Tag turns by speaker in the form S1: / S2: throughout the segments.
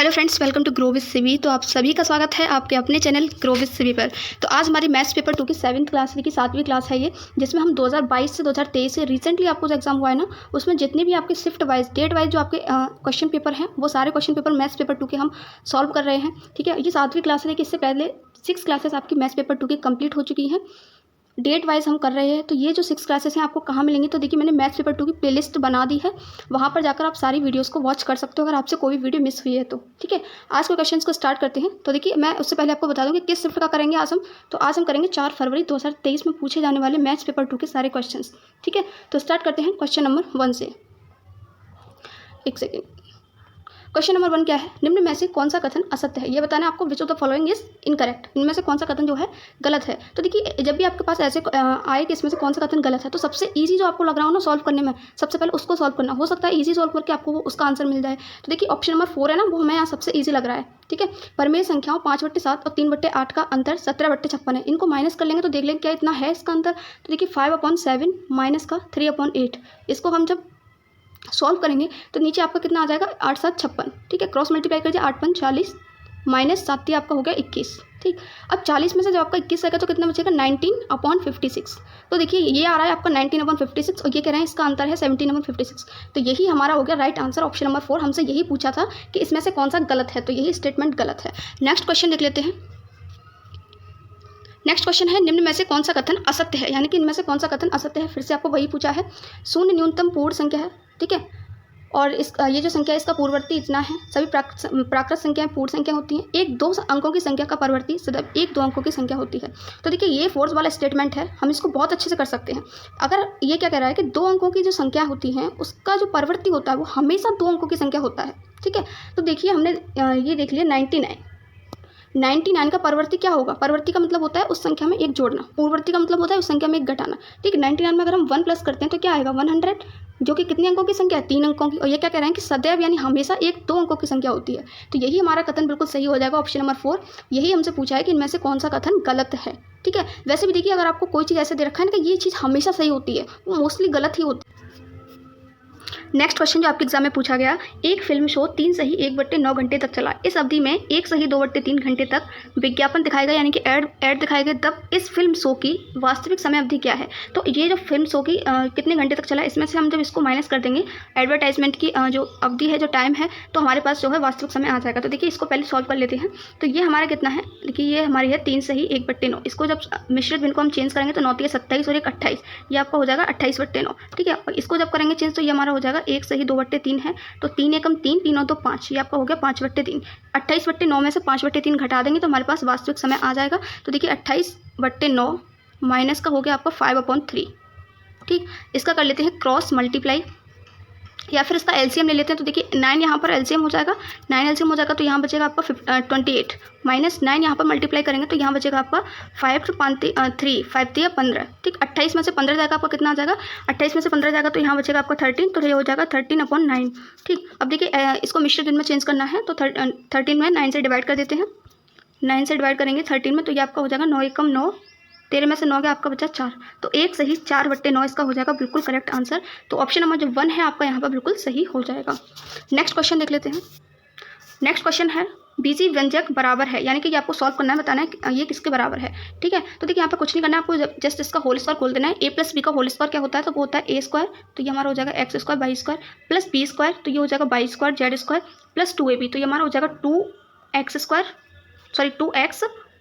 S1: Hello friends, welcome to grow with Sivi. तो आप सभी का स्वागत है आपके अपने चैनल ग्रो विद सिवी पर। तो आज हमारी मैथ्स पेपर 2 की 7th क्लास की 7वीं क्लास है ये, जिसमें हम 2022 से 2023 से रिसेंटली आपको जो एग्जाम हुआ है ना, उसमें जितने भी आपके शिफ्ट वाइज डेट वाइज जो आपके क्वेश्चन पेपर हैं, वो सारे क्वेश्चन पेपर मैथ्स पेपर 2 के हम सॉल्व कर रहे हैं। ठीक है, ये 7वीं क्लास है कि इससे पहले 6 क्लासेस आपकी मैथ्स पेपर 2 की कंप्लीट हो चुकी हैं। डेट वाइज हम कर रहे हैं। तो ये जो 6 क्लासेस हैं आपको कहाँ मिलेंगी, तो देखिए मैंने मैथ्स पेपर 2 की प्लेलिस्ट बना दी है, वहाँ पर जाकर आप सारी वीडियोस को वॉच कर सकते हो अगर आपसे कोई भी वीडियो मिस हुई है तो। ठीक है, आज के क्वेश्चंस को स्टार्ट करते हैं। तो देखिए मैं उससे पहले आपको बता दूँ कि किस शिफ्ट का करेंगे आज हम। तो आज हम करेंगे 4 फरवरी 2023 में पूछे जाने वाले मैथ्स पेपर 2 के सारे क्वेश्चन। ठीक है, तो स्टार्ट करते हैं क्वेश्चन नंबर 1 से। एक सेकेंड। क्वेश्चन नंबर 1 क्या है, निम्न में से कौन सा कथन असत्य है। ये बताना आपको which of the following is incorrect. इनमें से कौन सा कथन जो है गलत है। तो देखिए जब भी आपके पास ऐसे आए कि इसमें से कौन सा कथन गलत है, तो सबसे इजी जो आपको लग रहा हो ना सॉल्व करने में, सबसे पहले उसको सॉल्व करना। हो सकता है इजी सॉल्व करके आपको उसका आंसर मिल जाए। तो देखिए ऑप्शन नंबर 4 है ना, वो हमें यहाँ सबसे ईजी लग रहा है। ठीक है, परमेय संख्याओं 5/7 और 3/8 का अंतर 17/56 है। इनको माइनस कर लेंगे तो देख लेंगे क्या इतना है इसका अंतर। तो देखिए 5/7 माइनस का 3/8, इसको हम जब सॉल्व करेंगे तो नीचे आपका कितना आ जाएगा 8×7 = 56। ठीक है, क्रॉस मल्टीप्लाई कर दिया 8×5 = 40 माइनस 7 आपका हो गया 21। ठीक, अब 40 में से जब आपका 21 आएगा तो कितना बचेगा 19/56। तो देखिए ये आ रहा है आपका 19/56 और ये कह रहे हैं इसका अंतर है 17/56। तो यही हमारा हो गया राइट आंसर ऑप्शन नंबर 4। हमसे यही पूछा था कि इसमें से कौन सा गलत है, तो यही स्टेटमेंट गलत है। नेक्स्ट क्वेश्चन देख लेते हैं। नेक्स्ट क्वेश्चन है, निम्न में से कौन सा कथन असत्य है, यानी कि इनमें से कौन सा कथन असत्य है। फिर से आपको वही पूछा है। शून्य न्यूनतम पूर्ण संख्या है। ठीक है, और इस ये जो संख्या है इसका पूर्ववर्ती इतना है। सभी प्राकृत संख्याएं पूर्ण संख्या होती हैं। एक 2 अंकों की संख्या का परवर्ती सदैव 1 2 अंकों की संख्या होती है। तो देखिए ये फोर्स वाला स्टेटमेंट है, हम इसको बहुत अच्छे से कर सकते हैं। अगर ये क्या कह रहा है कि 2 अंकों की जो संख्या होती है उसका जो परवर्ती होता है वो हमेशा 2 अंकों की संख्या होता है। ठीक है, तो देखिए हमने ये देख लिया 99 का परवर्ती क्या होगा। परवर्ती का मतलब होता है उस संख्या में एक जोड़ना, पूर्ववर्ती का मतलब होता है उस संख्या में एक घटाना। ठीक है, 99 में अगर हम 1 प्लस करते हैं तो क्या आएगा 100, जो कि कितने अंकों की संख्या है 3 अंकों की। और ये क्या कह रहे हैं कि सदैव यानी हमेशा 1 2 अंकों की संख्या होती है। तो यही हमारा कथन बिल्कुल सही हो जाएगा ऑप्शन नंबर 4। यही हमसे पूछा है कि इनमें से कौन सा कथन गलत है। ठीक है, वैसे भी देखिए अगर आपको कोई चीज़ ऐसे दे रखा है ना कि ये चीज़ हमेशा सही होती है, वो मोस्टली गलत ही होती है। नेक्स्ट क्वेश्चन जो आपके एग्जाम में पूछा गया, एक फिल्म शो 3 सही 1/9 घंटे तक चला। इस अवधि में 1 सही 2/3 घंटे तक विज्ञापन दिखाया गया, यानी कि एड दिखाए गए। तब इस फिल्म शो की वास्तविक समय अवधि क्या है। तो ये जो फिल्म शो की कितने घंटे तक चला, इसमें से हम जब इसको माइनस कर देंगे एडवर्टाइजमेंट की जो अवधि है, जो टाइम है, तो हमारे पास जो है वास्तविक समय आ जाएगा। तो देखिए इसको पहले सॉल्व कर लेते हैं। तो ये हमारा कितना है, देखिए ये हमारी है 3 सही 1/9। इसको जब मिश्रित भिन्न को हम चेंज करेंगे तो 9 × 27 और 1 28, ये आपका हो जाएगा 28/9। ठीक है, और इसको जब करेंगे चेंज तो ये हमारा हो जाएगा 1 सही 2/3 है, तो 3 एकम 3 3 और 2 5, ये आपका हो गया 5/3। 28/9 में से 5/3 घटा देंगे तो हमारे पास वास्तविक समय आ जाएगा। तो देखिए 28/9 माइनस का हो गया आपका 5/3। ठीक, इसका कर लेते हैं क्रॉस मल्टीप्लाई या फिर इसका एलसीएम ले लेते हैं। तो देखिए 9 यहाँ पर एलसीएम हो जाएगा, 9 एलसीएम हो जाएगा तो यहाँ बचेगा आपका 28 माइनस 9 यहाँ पर मल्टीप्लाई करेंगे तो यहाँ बचेगा आपका 5 × 3 5 × 3 = 15। ठीक, 28 में से 15 जाएगा आपका कितना आ जाएगा, 28 में से 15 जाएगा तो यहाँ बचेगा आपका 13, तो ये हो जाएगा 13/9। ठीक, अब देखिए इसको मिश्रित भिन्न में चेंज करना है तो 13 में 9 से डिवाइड कर देते हैं। 9 से डिवाइड करेंगे 13 में तो ये आपका हो जाएगा 9 एकम 9, 13 में से 9 गया आपका बचा 4, तो 1 सही 4/9 इसका हो जाएगा बिल्कुल करेक्ट आंसर। तो ऑप्शन नंबर जो 1 है आपका यहाँ पर बिल्कुल सही हो जाएगा। नेक्स्ट क्वेश्चन देख लेते हैं। नेक्स्ट क्वेश्चन है, बीजी व्यंजक बराबर है, यानी कि ये आपको सॉल्व करना है, बताना है कि ये किसके बराबर है। ठीक है, तो देखिए यहाँ पर कुछ नहीं करना है आपको, जस्ट इसका होल स्क्वायर खोल देना है। a + b का होल स्क्वायर क्या होता है, तो वो होता है a², तो ये हमारा हो जाएगा x² y² प्लस b², तो ये हो जाएगा y² z² प्लस 2ab, तो ये हमारा हो जाएगा 2x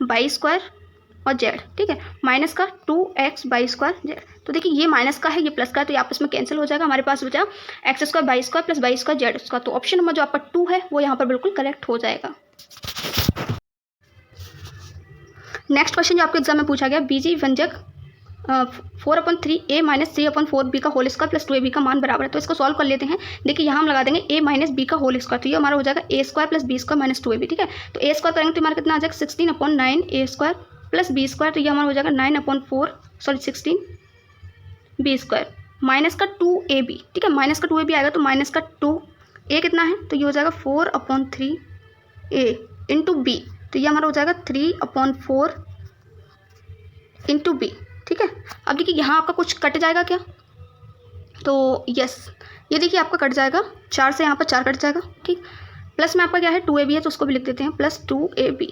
S1: y² और z। ठीक है, माइनस का 2x y² z। तो देखिए ये माइनस का है, ये प्लस का है, तो ये आपस में कैंसिल हो जाएगा। हमारे पास बचा x² y² plus y² z²। तो ऑप्शन नंबर जो आपका 2 है वो यहाँ पर बिल्कुल करेक्ट हो जाएगा। नेक्स्ट क्वेश्चन जो आपके एग्जाम में पूछा गया, बीजी व्यंजक 4/3a - 3/4b का होल स्क्वायर प्लस 2ab का मान बराबर है। तो इसको सॉल्व कर लेते हैं। देखिए यहाँ हम लगा देंगे a - b का होल स्क्वायर, तो ये हमारा हो जाएगा a² प्लस b² - 2ab। ठीक है, तो a² करेंगे तो हमारा कितना आ जाएगा 16/9 a² प्लस b², तो ये हमारा हो जाएगा 16 b² माइनस का 2ab। ठीक है, माइनस का 2ab आएगा तो माइनस का 2a कितना है, तो ये हो जाएगा 4/3a इंटू b, तो ये हमारा हो जाएगा 3/4 इंटू b। ठीक है, अब देखिए यहाँ आपका कुछ कट जाएगा क्या, तो यस ये देखिए आपका कट जाएगा 4 से यहाँ पर 4 कट जाएगा। ठीक, प्लस में आपका क्या है 2ab है, तो उसको भी लिख देते हैं प्लस 2ab।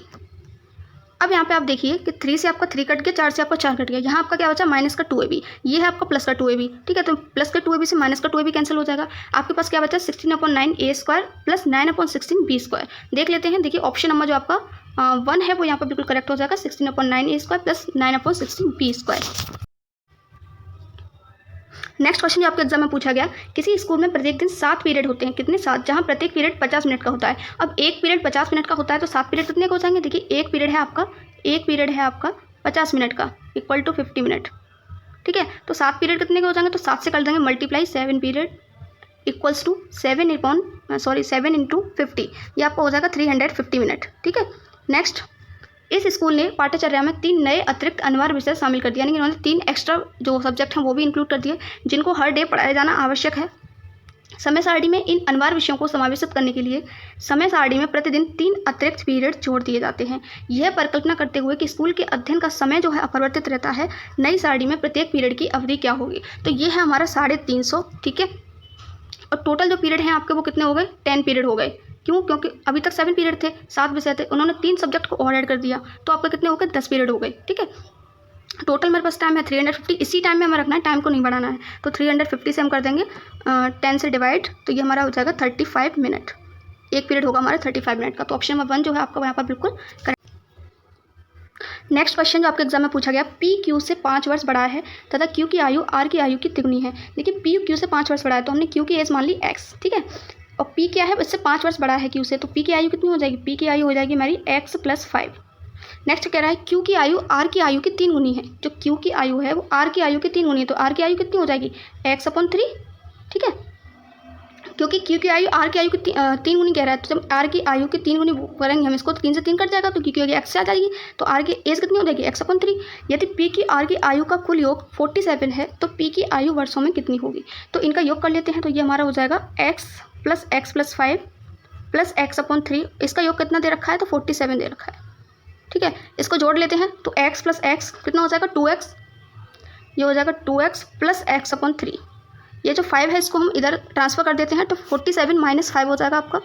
S1: अब यहाँ पे आप देखिए कि 3 से आपका 3 कट गया, 4 से आपका 4 कट गया, यहाँ आपका क्या बचा माइनस का 2ab, ये है आपका प्लस का 2ab। ठीक है, तो प्लस का 2ab से माइनस का 2ab कैंसिल हो जाएगा, आपके पास क्या बचा 16/9a² प्लस 9/16b²। देख लेते हैं, देखिए ऑप्शन नंबर जो आपका 1 है वो यहाँ पर बिल्कुल करेक्ट हो जाएगा, 16/9a² plus 9/16b²। Next question जो आपके एग्जाम में पूछा गया, किसी स्कूल में प्रत्येक दिन 7 पीरियड होते हैं, कितने 7, जहाँ प्रत्येक पीरियड 50 मिनट का होता है। अब एक पीरियड 50 मिनट का होता है तो 7 पीरियड कितने के हो जाएंगे, देखिए एक पीरियड है आपका 50 मिनट का इक्वल टू 50 मिनट। ठीक है, तो 7 पीरियड कितने के हो जाएंगे, तो 7 से कर देंगे multiply, 7 period equals to 7 into 50, ये आपका हो जाएगा 350 मिनट। ठीक है, नेक्स्ट, इस स्कूल ने पाठ्यचर्या में 3 नए अतिरिक्त अनिवार्य विषय शामिल कर दिया, यानी कि उन्होंने 3 एक्स्ट्रा जो सब्जेक्ट हैं वो भी इंक्लूड कर दिए, जिनको हर डे पढ़ाया जाना आवश्यक है। समय सारणी में इन अनिवार्य विषयों को समावेशित करने के लिए समय सारणी में प्रतिदिन 3 अतिरिक्त पीरियड जोड़ दिए जाते हैं। यह परिकल्पना करते हुए कि स्कूल के अध्ययन का समय जो है अपरिवर्तित रहता है, नई सारणी में प्रत्येक पीरियड की अवधि क्या होगी, तो ये है हमारा 350। ठीक है, और टोटल जो पीरियड हैं आपके वो कितने हो गए, 10 पीरियड हो गए। क्यों, क्योंकि अभी तक 7 पीरियड थे, 7 विषय थे, उन्होंने 3 सब्जेक्ट को और ऐड कर दिया, तो आपके कितने हो गए 10 पीरियड हो गए। ठीक है, टोटल मेरे पास टाइम है 350, इसी टाइम में हमें रखना है, टाइम को नहीं बढ़ाना है, तो 350 से हम कर देंगे 10 से डिवाइड, तो ये हमारा हो जाएगा 35 मिनट, एक पीरियड होगा हमारा 35 मिनट का। तो ऑप्शन नंबर 1 जो है आपका यहाँ पर बिल्कुल करेक्ट। नेक्स्ट क्वेश्चन जो आपके एग्जाम में पूछा गया, पी क्यू से 5 वर्ष बड़ा है तथा क्यू की आयु आर की आयु की तिगुनी है। देखिए पी क्यू से 5 वर्ष बड़ा है, तो हमने क्यू की एज मान ली x। ठीक है, और पी क्या है, इससे 5 वर्ष बड़ा है क्यू से, तो पी की आयु कितनी हो जाएगी, पी की आयु हो जाएगी हमारी x + 5। नेक्स्ट कह रहा है क्यू की आयु आर की आयु की 3 गुनी है, जो क्यू की आयु है वो आर की आयु की 3 गुनी है, तो आर की आयु कितनी हो जाएगी x/3। ठीक है, क्योंकि क्यू की आयु आर की आयु की 3 गुनी कह रहा है, तो जब आर की आयु की 3 गुनी करेंगे हम इसको, तो 3 से 3 कट जाएगा, तो क्यू की आयु x से आ जाएगी, तो आर की एज कितनी हो जाएगी x/3। यदि पी की आर की आयु का कुल योग 47 है तो पी की आयु वर्षों में कितनी होगी, तो इनका योग कर लेते हैं, तो ये हमारा हो जाएगा x + 5 प्लस x/3, इसका योग कितना दे रखा है, तो 47 दे रखा है। ठीक है, इसको जोड़ लेते हैं, तो x + x कितना हो जाएगा 2x, ये हो जाएगा 2x प्लस x/3। ये जो 5 है इसको हम इधर ट्रांसफ़र कर देते हैं, तो 47 - 5 हो जाएगा आपका,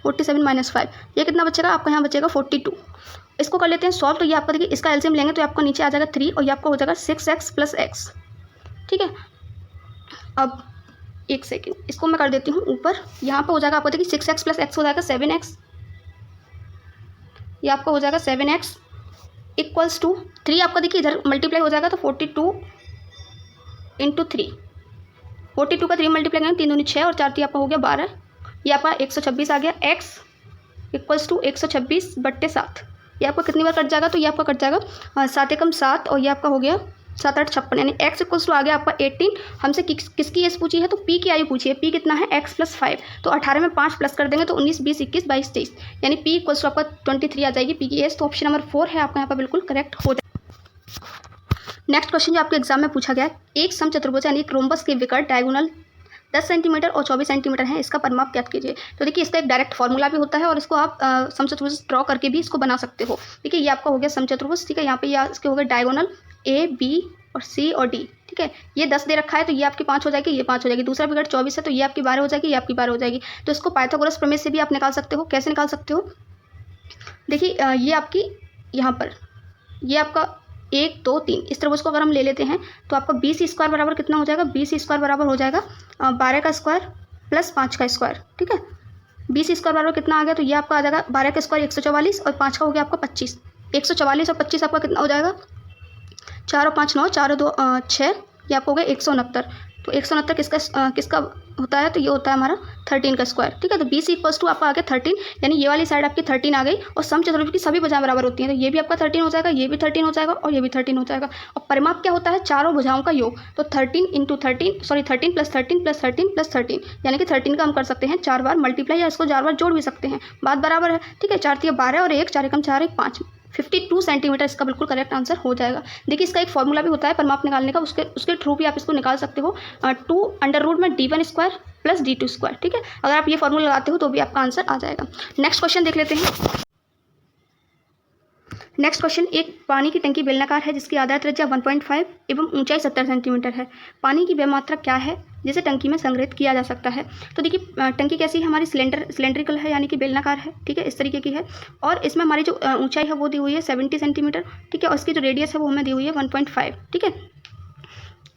S1: 47 - 5, ये कितना बचेगा आपका, यहाँ बचेगा 42। इसको कर लेते हैं सॉल्व, तो ये आपका देखिए इसका एलसीएम लेंगे तो आपका नीचे आ जाएगा 3 और ये आपका हो जाएगा 6x + x। ठीक है, अब एक सेकेंड, इसको मैं कर देती हूँ ऊपर, यहाँ पर हो जाएगा आपको देखिए 6x + x हो जाएगा 7x, ये आपका हो जाएगा 7x इक्वल्स टू 3, आपका देखिए इधर मल्टीप्लाई हो जाएगा, तो 42 × 3, 42 का 3 मल्टीप्लाई करेंगे, 3 दूनी 6 और 4 आपका हो गया 12, ये आपका 126 आ गया। x इक्वल्स टू 126/7, ये आपका कितनी बार कट जाएगा, तो ये आपका कट जाएगा 7 एकम 7 और ये आपका हो गया 7 8 56, यानी x इक्वल्स टू आ गया आपका 18। हमसे किसकी एज पूछी है, तो p की आयु पूछी है, p कितना है x + 5, तो 18 में 5 प्लस कर देंगे तो 19 20 21 22 23, यानी p इक्वल्स टू आपका 23 आ जाएगी p की एज, तो ऑप्शन नंबर 4 है आपका यहाँ पर बिल्कुल करेक्ट हो जाएगा। नेक्स्ट क्वेश्चन जो आपके एग्जाम में पूछा गया है, एक समचतुर्भुज यानी एक रोम्बस के विकर्ण डायगोनल 10 सेंटीमीटर और 24 सेंटीमीटर है, इसका परिमाप ज्ञात कीजिए। तो देखिए इसका एक डायरेक्ट फार्मूला भी होता है और इसको आप समचतुर्भुज ड्रॉ करके भी इसको बना सकते हो। देखिए ये आपका हो गया समचतुर्भुज, ठीक है, यहाँ पे ये इसके हो गए डायगोनल A B और C और D। ठीक है, ये 10 दे रखा है तो ये आपकी 5 हो जाएगी, ये 5 हो जाएगी, दूसरा विकर्ण 24 है तो ये आपकी 12 हो जाएगी, ये आपकी 12 हो जाएगी। तो इसको पाइथागोरस प्रमेय से भी आप निकाल सकते हो। कैसे निकाल सकते हो, देखिए ये आपकी यहाँ पर ये आपका 1 2 3 इस त्रिभुज को अगर हम ले लेते हैं तो आपका BC² बराबर कितना हो जाएगा, BC² बराबर हो जाएगा 12 का स्क्वायर प्लस 5 का स्क्वायर। ठीक है, BC² बराबर कितना आ गया, तो ये आपका आ जाएगा 12 का स्क्वायर 144 और 5 का हो गया आपका 25। 144 और 25 आपका कितना हो जाएगा, 4 और 5 9, 4 और 2 6, ये आपको हो गया 169। तो 169 किसका होता है, तो ये होता है हमारा 13 का स्क्वायर। ठीक है, तो BC इक्वल्स टू आपका आ गया 13, यानी ये वाली साइड आपकी 13 आ गई और समचतुर्भुज की सभी भुजाएं बराबर होती हैं, तो ये भी आपका 13 हो जाएगा, ये भी 13 हो जाएगा और ये भी 13 हो जाएगा। और परिमाप क्या होता है, चारों भुजाओं का योग, तो 13 + 13 + 13 + 13 + 13, यानी कि 13 का हम कर सकते हैं 4 बार मल्टीप्लाई या इसको 4 बार जोड़ भी सकते हैं, बात बराबर है। ठीक है, 4 × 12 और 1 4 × 4 1 5, 52 सेंटीमीटर इसका बिल्कुल करेक्ट आंसर हो जाएगा। देखिए इसका एक फॉर्मूला भी होता है परिमाप निकालने का, उसके थ्रू भी आप इसको निकाल सकते हो, 2 √ D1² + D2²। ठीक है, अगर आप ये फॉर्मूला लगाते हो तो भी आपका आंसर आ जाएगा। नेक्स्ट क्वेश्चन देख लेते हैं। नेक्स्ट क्वेश्चन, एक पानी की टंकी बेलनाकार है जिसकी आधार त्रिज्या 1.5 एवं ऊंचाई 70 सेंटीमीटर है। पानी की व्यय मात्रा क्या है, जिसे टंकी में संग्रहित किया जा सकता है। तो देखिए टंकी कैसी है, हमारी सिलेंड्रिकल है, यानी कि बेलनाकार है, ठीक है, इस तरीके की है। और इसमें हमारी जो ऊंचाई है वो दी हुई है 70 सेंटीमीटर, ठीक है, और इसकी जो रेडियस है वो हमें दी हुई है 1.5, ठीक है।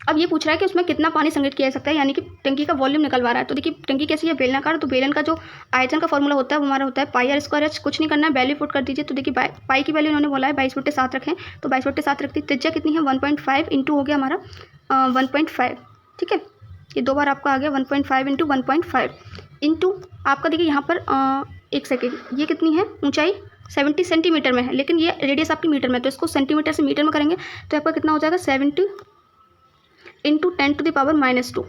S1: अब ये पूछ रहा है कि उसमें कितना पानी संग्रहित किया जा सकता है, यानी कि टंकी का वॉल्यूम निकलवा रहा है। तो देखिए टंकी कैसी है, बेलनाकार, तो बेलन का जो आयतन का फॉर्मूला होता है वो हमारा होता है पाई आर स्क्वायर एच। कुछ नहीं करना है, वैल्यू पुट कर दीजिए। तो देखिए पाई की वैल्यू इन्होंने बोला है 22/7 रखें, तो 22/7 रखती। त्रिज्या कितनी है 1.5 इंटू हो गया हमारा 1.5, ठीक है, ये 2 बार आपका आ गया 1.5 इंटू 1.5 इंटू आपका देखिए यहाँ पर 1 सेकेंड, ये कितनी है ऊंचाई 70 सेंटीमीटर में है, लेकिन ये रेडियस आपकी मीटर में, तो इसको सेंटीमीटर से मीटर में करेंगे तो आपका कितना हो जाएगा 70 इंटू 10⁻²,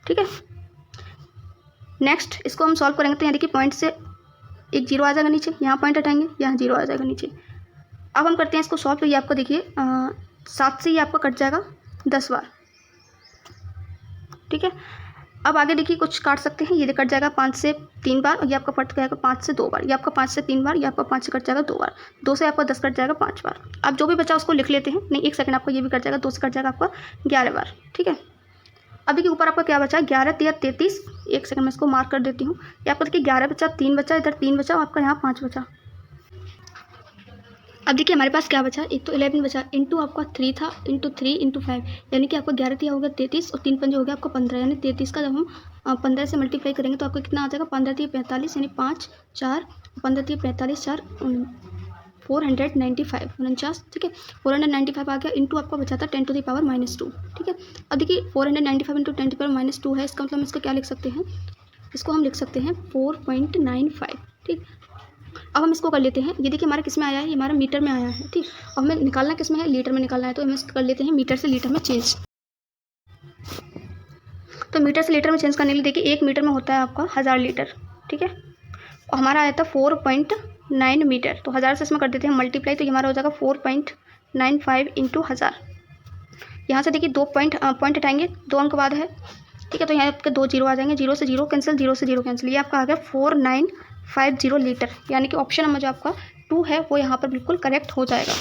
S1: ठीक है। नेक्स्ट इसको हम सॉल्व करेंगे तो यहाँ देखिए पॉइंट से एक जीरो आ जाएगा नीचे, यहाँ पॉइंट हटाएंगे, यहाँ जीरो आ जाएगा नीचे। अब हम करते हैं इसको सॉल्व, तो ये आपको देखिए 7 से ये आपका कट जाएगा 10 बार, ठीक है। अब आगे देखिए कुछ काट सकते हैं, ये कट जाएगा 5 से 3 बार, और ये आपका कट जाएगा 5 से 2 बार, ये आपका 5 से 3 बार, ये आपका 5 से कट जाएगा 2 बार, 2 से आपका 10 कट जाएगा 5 बार। अब जो भी बचा उसको लिख लेते हैं, नहीं 1 सेकंड, आपका ये भी कट जाएगा, 2 से कट जाएगा आपका 11 बार, ठीक है। अब देखिए ऊपर आपका क्या बचा, 11 × 3 = 33, 1 सेकंड में इसको मार्क कर देती हूँ। ये आपका देखिए 11 बचा, 3 बचा, इधर 3 बचा, आपका यहाँ 5 बचा। अब देखिए हमारे पास क्या बचा, एक तो 11 बचा, इंटू आपका 3 था, इंटू 3 इंटू 5, यानी कि आपका 11 दिया होगा 33 और 3 पंजे हो गया आपका 15, यानी 33 का जब हम 15 से मल्टीप्लाई करेंगे तो आपको कितना आ जाएगा 15 × 3 = 45, यानी 5 4 15 × 3 = 45 4 495 49, ठीक है, 495 आ गया, इंटू आपका बचा था 10⁻², ठीक है। अब देखिए 495 इंटू 10⁻² है, इसका मतलब हम इसका क्या लिख सकते हैं, इसको हम लिख सकते हैं 4.95, ठीक। अब हम इसको कर लेते हैं, ये देखिए हमारा किस में आया है, ये हमारा मीटर में आया है, ठीक। अब हमें निकालना किस में है, लीटर में निकालना है, तो हम इसको कर लेते हैं मीटर से लीटर में चेंज। तो मीटर से लीटर में चेंज करने के लिए देखिए 1 मीटर में होता है आपका 1000 लीटर, ठीक है, और हमारा आया था 4.9 मीटर, तो 1000 से इसमें कर देते हैं मल्टीप्लाई, तो ये हमारा हो जाएगा 4.95 इंटू 1000। यहाँ से देखिए 2 पॉइंट हटाएंगे, 2 अंक बाद है, ठीक है, तो यहाँ आपके 2 जीरो आ जाएंगे, 0 से 0 कैंसिल, 0 से 0 कैंसिल, ये आपका आ गया 4950 लीटर, यानी कि ऑप्शन नंबर जो आपका 2 है वो यहाँ पर बिल्कुल करेक्ट हो जाएगा।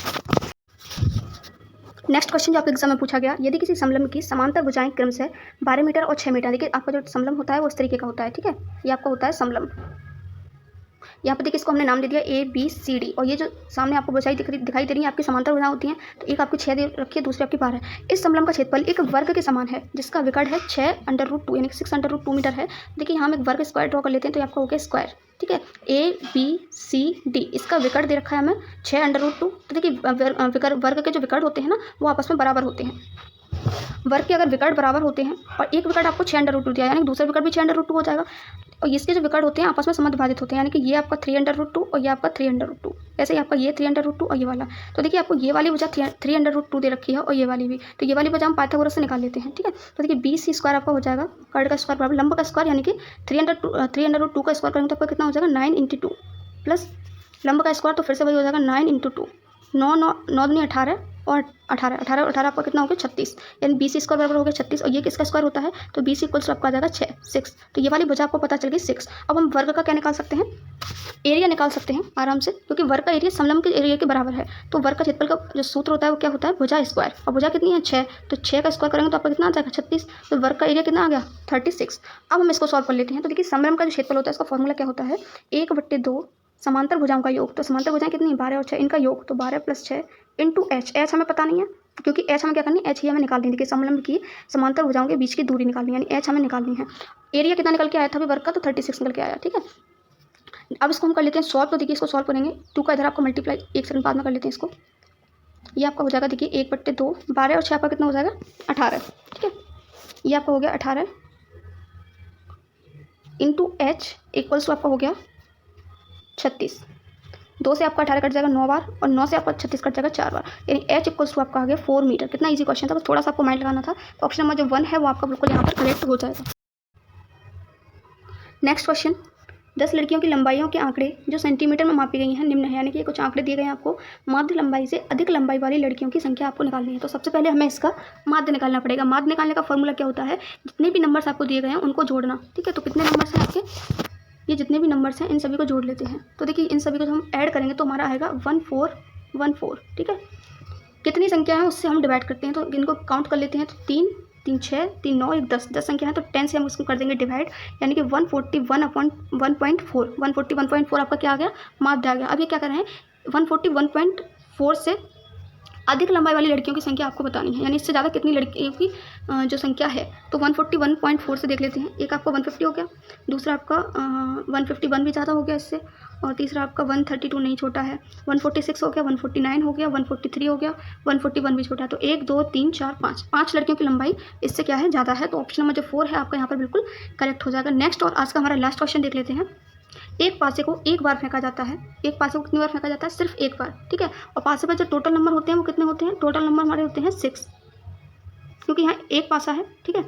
S1: नेक्स्ट क्वेश्चन जो आपके एग्जाम में पूछा गया, यदि किसी समलंब की समांतर भुजाएं क्रमशः 12 मीटर और 6 मीटर, देखिए आपका जो समलंब होता है वो इस तरीके का होता है, ठीक है, ये आपका होता है समलंब। यहाँ पर देखिए इसको हमने नाम दे दिया ABCD, और ये जो सामने आपको भुजाएं दिखाई दे रही है आपकी समांतर भुजाएं होती हैं, तो एक आपकी 6 दे रखी है, दूसरी आपकी 12 है। इस समलंब का क्षेत्रफल एक वर्ग के समान है जिसका विकर्ण है 6√2 यानी 6√2 मीटर है। देखिए यहाँ हम एक वर्ग स्क्वायर ड्रॉ कर लेते हैं, तो आपका हो गया स्क्वायर, ठीक है, ABCD, इसका विकर्ण दे रखा है हमें 6√2। तो देखिए वर्ग के जो विकर्ण होते हैं ना वो आपस में बराबर होते हैं, वर्ग के अगर विकर्ण बराबर होते हैं और एक विकर्ण आपको 6√2 दिया, यानी दूसरा विकर्ण भी 6√2 हो जाएगा, और इसके जो विकर्ण होते हैं आपस में समविभाजित होते हैं, यानी कि ये आपका 3√2 और ये आपका 3√2, ऐसे ही आपका ये 3√2 और ये वाला। तो देखिए आपको ये वाली भुजा 3√2 दे रखी है और ये वाली भी, तो ये वाली भुजा हम पाइथागोरस से निकाल लेते हैं, ठीक है। तो देखिए BC² आपका हो जाएगा कर्ण का स्क्वायर बराबर लंब का स्क्वायर, यानी कि 3√2 का स्क्वायर करेंगे तो आपका कितना हो जाएगा 9 × 2 प्लस लंब का स्क्वायर, तो फिर से वही हो जाएगा 9 × 2, 9 दूनी 18 और 18 आपका कितना हो गया 36, यानी BC² बराबर हो गया 36, और ये किसका स्क्वायर होता है, तो BC इक्वल्स आपका आ जाएगा 6, तो ये वाली भुजा आपको पता चल गई 6। अब हम वर्ग का क्या निकाल सकते हैं, एरिया निकाल सकते हैं आराम से, क्योंकि वर्ग का एरिया समलंब के एरिया के बराबर है। तो वर्ग का क्षेत्रफल का जो सूत्र होता है वो क्या होता है, भुजा स्क्वायर, और भुजा कितनी है 6, तो 6 का स्क्वायर करेंगे तो आपका कितना आ जाएगा 36, तो वर्ग का एरिया कितना आ गया 36। अब हम इसको सॉल्व कर लेते हैं, तो देखिए समलंब का जो क्षेत्रफल होता है इसका फॉर्मूला क्या होता है, 1/2 समांतर भुजाओं का योग, तो समांतर भुजाएं कितनी 12 और 6, इनका योग, तो 12 + 6 इंटू H हमें पता नहीं है, क्योंकि H हमें क्या करनी है, H ही हमें निकालनी है, देखिए समलंब की समांतर भुजाओं के बीच की दूरी निकालनी है, यानी H हमें निकालनी है। एरिया कितना निकल के आया था अभी वर्ग का, तो 36 निकल के आया, ठीक है। अब इसको हम कर लेते हैं सॉल्व, तो देखिए इसको सॉल्व करेंगे 2 का इधर आपको मल्टीप्लाई 1 सेकंड बाद में कर लेते हैं इसको, ये आपका हो जाएगा देखिए 1/2, 12 और 6 आपका कितना हो जाएगा 18, ठीक है, ये आपका हो गया 18 इंटू H इक्वल्स टू आपका हो गया 36, 2 से आपका 18 कट जाएगा 9 बार, और 9 से आपका 36 कट जाएगा 4 बार, यानी H इक्वल्स टू आपका आ गया 4 मीटर। कितना इजी क्वेश्चन था, बस थोड़ा सा आपको माइंड लगाना था, तो ऑप्शन नंबर जो 1 है वो आपका बिल्कुल यहाँ पर करेक्ट हो जाएगा। नेक्स्ट क्वेश्चन, 10 लड़कियों की लंबाइयों के आंकड़े जो सेंटीमीटर में मापी गई हैं निम्न है, यानी कि कुछ आंकड़े दिए गए हैं आपको, माध्य लंबाई से अधिक लंबाई वाली लड़कियों की संख्या आपको निकालनी है। तो सबसे पहले हमें इसका माध्य निकालना पड़ेगा। माध्य निकालने का फॉर्मूला क्या होता है, जितने भी नंबर्स आपको दिए गए हैं उनको जोड़ना, ठीक है। तो कितने नंबर्स हैं आपके, ये जितने भी नंबर्स हैं इन सभी को जोड़ लेते हैं, तो देखिए इन सभी को हम ऐड करेंगे तो हमारा आएगा 1414, ठीक है। कितनी संख्या है उससे हम डिवाइड करते हैं, तो इनको काउंट कर लेते हैं, तो 3 3 6, 3 9, 1 10, 10 संख्या है तो 10 से हम उसको कर देंगे डिवाइड, यानी कि 141/1.4, 141.4 आपका क्या आ गया, माध्य आ गया। अब ये क्या कर रहे हैं, 141.4 से अधिक लंबाई वाली लड़कियों की संख्या आपको बतानी है, यानी इससे ज़्यादा कितनी लड़कियों की जो संख्या है। तो 141.4 से देख लेते हैं। एक आपका 150 हो गया, दूसरा आपका 151 भी ज़्यादा हो गया इससे, और तीसरा आपका 132 नहीं छोटा है, 146 हो गया, 149 हो गया, 143 हो गया, 141 भी छोटा है। तो 1 2 3 4 5, 5 लड़कियों की लंबाई इससे क्या है, ज़्यादा है। तो ऑप्शन नंबर जो 4 है आपका यहाँ पर बिल्कुल करेक्ट हो जाएगा। नेक्स्ट और आज का हमारा लास्ट क्वेश्चन देख लेते हैं। एक पासे को एक बार फेंका जाता है, एक पासे को कितनी बार फेंका जाता है, सिर्फ एक बार, ठीक है। और पासे पर जो टोटल नंबर होते हैं वो कितने होते हैं, टोटल नंबर हमारे होते हैं 6, क्योंकि यहाँ एक पासा है, ठीक है।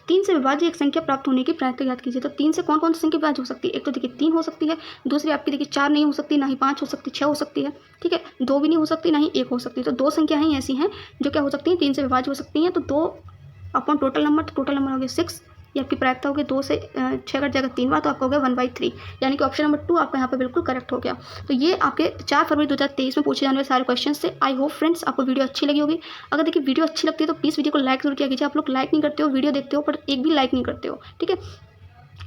S1: 3 से विभाज्य एक संख्या प्राप्त होने की प्रयत्न याद कीजिए। तो 3 से कौन कौन सी संख्या विभाज्य हो सकती है, एक तो देखिए 3 हो सकती है, दूसरी आपकी देखिए 4 नहीं हो सकती, ना ही 5 हो सकती, 6 हो सकती है, ठीक है, 2 भी नहीं हो सकती, ना ही 1 हो सकती। तो 2 संख्या ही ऐसी हैं जो क्या हो सकती हैं, 3 से विभाज्य हो सकती हैं। तो 2 अपॉन टोटल नंबर, तो टोटल नंबर हो गया 6, ये आपकी प्रायिकता हो गई, 2 से 6 कट जाएगा 3 बार, तो आपका हो गया 1/3, यानी कि ऑप्शन नंबर 2 आपका यहाँ पे बिल्कुल करेक्ट हो गया। तो ये आपके 4 फरवरी 2023 में पूछे जाने वाले सारे क्वेश्चन से। आई होप फ्रेंड्स आपको वीडियो अच्छी लगी होगी। अगर देखिए वीडियो अच्छी लगती है तो प्लीज़ वीडियो को लाइक जरूर किया कीजिए। आप लोग लाइक नहीं करते हो, वीडियो देखते हो पर एक भी लाइक नहीं करते हो, ठीक है।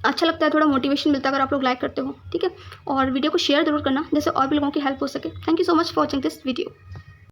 S1: अच्छा लगता है, थोड़ा मोटिवेशन मिलता है अगर आप लोग लाइक करते हो, ठीक है। और वीडियो को शेयर जरूर करना, जैसे और भी लोगों की हेल्प हो सके। Thank you so much for watching this video.